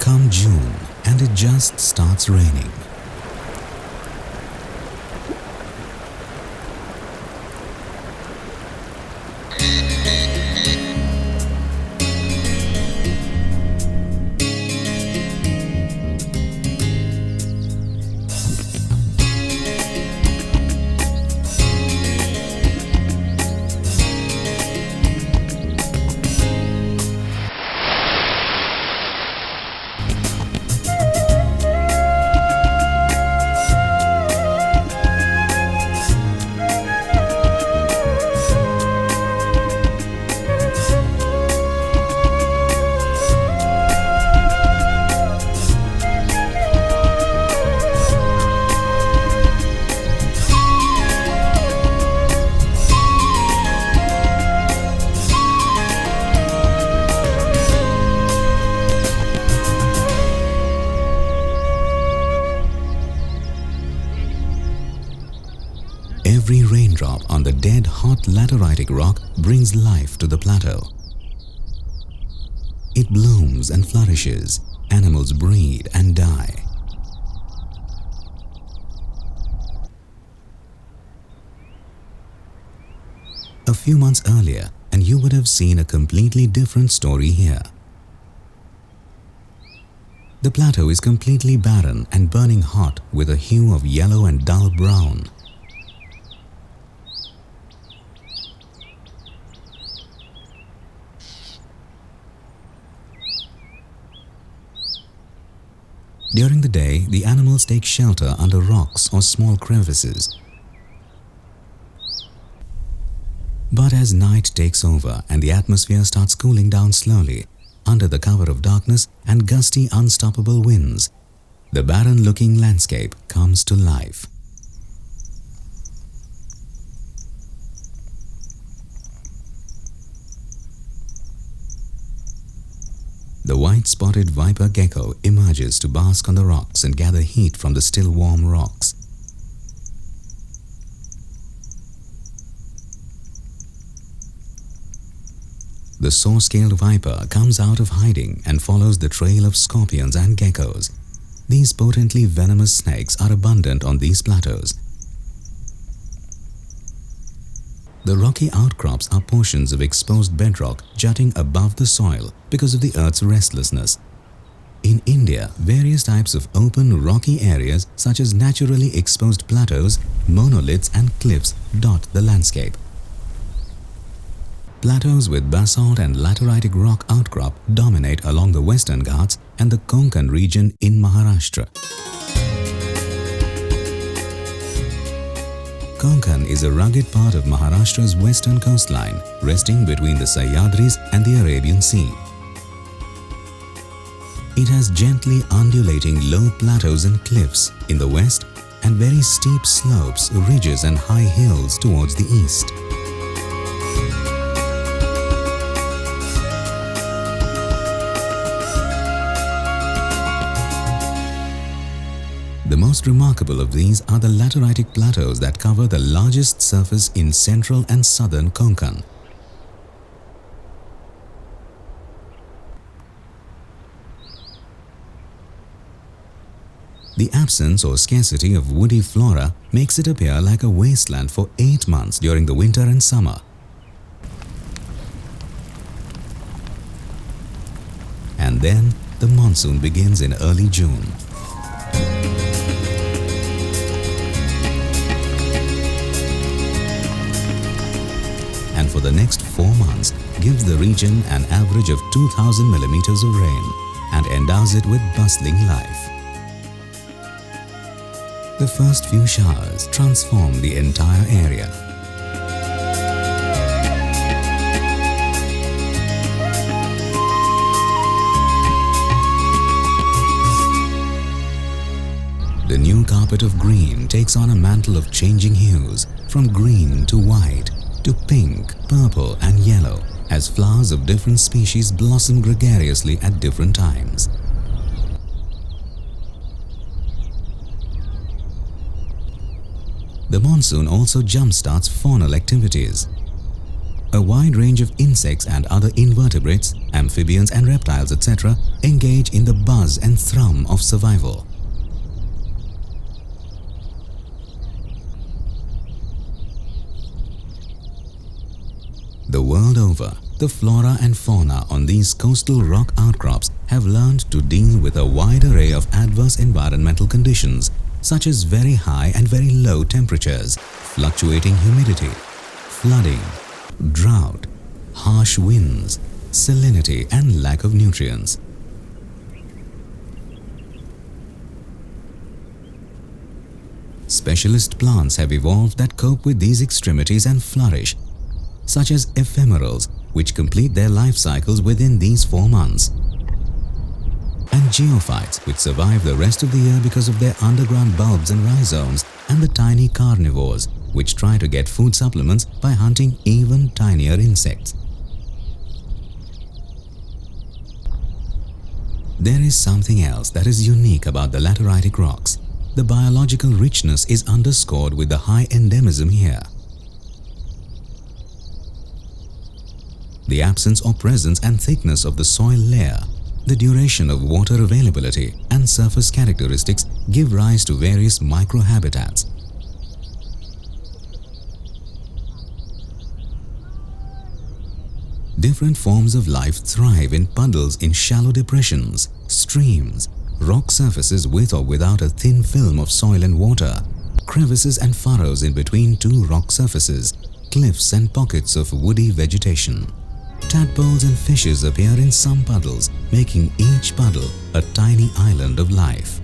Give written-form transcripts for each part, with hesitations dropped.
Come June and it just starts raining. Every raindrop on the dead hot lateritic rock brings life to the plateau. It blooms and flourishes, animals breed and die. A few months earlier, and you would have seen a completely different story here. The plateau is completely barren and burning hot with a hue of yellow and dull brown. During the day, the animals take shelter under rocks or small crevices. But as night takes over and the atmosphere starts cooling down slowly, under the cover of darkness and gusty, unstoppable winds, the barren-looking landscape comes to life. The white-spotted viper gecko emerges to bask on the rocks and gather heat from the still warm rocks. The saw-scaled viper comes out of hiding and follows the trail of scorpions and geckos. These potently venomous snakes are abundant on these plateaus. The rocky outcrops are portions of exposed bedrock jutting above the soil because of the Earth's restlessness. In India, various types of open rocky areas such as naturally exposed plateaus, monoliths and cliffs dot the landscape. Plateaus with basalt and lateritic rock outcrop dominate along the Western Ghats and the Konkan region in Maharashtra. Konkan is a rugged part of Maharashtra's western coastline, resting between the Sahyadris and the Arabian Sea. It has gently undulating low plateaus and cliffs in the west and very steep slopes, ridges and high hills towards the east. The most remarkable of these are the lateritic plateaus that cover the largest surface in central and southern Konkan. The absence or scarcity of woody flora makes it appear like a wasteland for 8 months during the winter and summer. And then the monsoon begins in early June. And for the next 4 months gives the region an average of 2,000 millimeters of rain and endows it with bustling life. The first few showers transform the entire area. The new carpet of green takes on a mantle of changing hues, from green to white, to pink, purple and yellow, as flowers of different species blossom gregariously at different times. The monsoon also jump-starts faunal activities. A wide range of insects and other invertebrates, amphibians and reptiles, etc. engage in the buzz and thrum of survival. The world over, the flora and fauna on these coastal rock outcrops have learned to deal with a wide array of adverse environmental conditions such as very high and very low temperatures, fluctuating humidity, flooding, drought, harsh winds, salinity and lack of nutrients. Specialist plants have evolved that cope with these extremities and flourish, such as ephemerals, which complete their life cycles within these 4 months, and geophytes, which survive the rest of the year because of their underground bulbs and rhizomes, and the tiny carnivores, which try to get food supplements by hunting even tinier insects. There is something else that is unique about the lateritic rocks. The biological richness is underscored with the high endemism here. The absence or presence and thickness of the soil layer, the duration of water availability and surface characteristics give rise to various microhabitats. Different forms of life thrive in puddles in shallow depressions, streams, rock surfaces with or without a thin film of soil and water, crevices and furrows in between 2 rock surfaces, cliffs and pockets of woody vegetation. Tadpoles and fishes appear in some puddles, making each puddle a tiny island of life.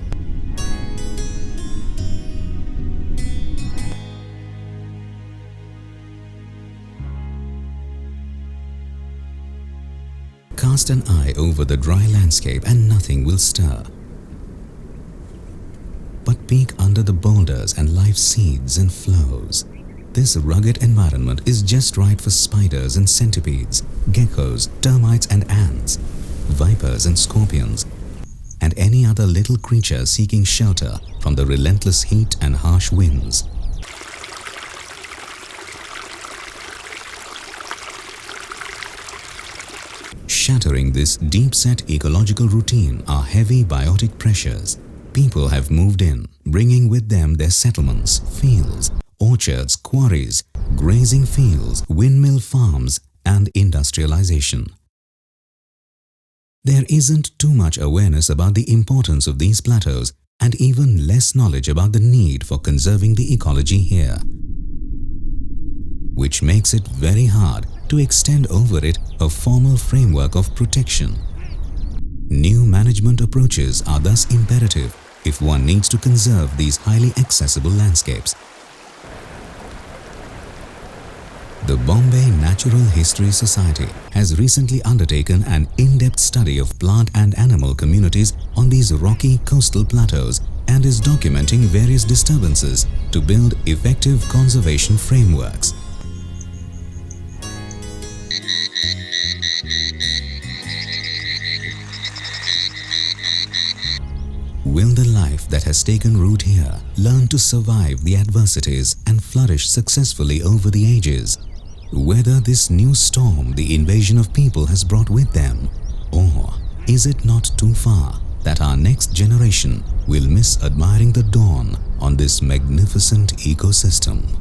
Cast an eye over the dry landscape and nothing will stir. But peek under the boulders and life seethes and flows. This rugged environment is just right for spiders and centipedes, geckos, termites and ants, vipers and scorpions, and any other little creature seeking shelter from the relentless heat and harsh winds. Shattering this deep-set ecological routine are heavy biotic pressures. People have moved in, bringing with them their settlements, fields, orchards, quarries, grazing fields, windmill farms, and industrialization. There isn't too much awareness about the importance of these plateaus and even less knowledge about the need for conserving the ecology here, which makes it very hard to extend over it a formal framework of protection. New management approaches are thus imperative if one needs to conserve these highly accessible landscapes. The Bombay Natural History Society has recently undertaken an in-depth study of plant and animal communities on these rocky coastal plateaus and is documenting various disturbances to build effective conservation frameworks. Will the life that has taken root here learn to survive the adversities and flourish successfully over the ages? Weather this new storm the invasion of people has brought with them? Or is it not too far that our next generation will miss admiring the dawn on this magnificent ecosystem?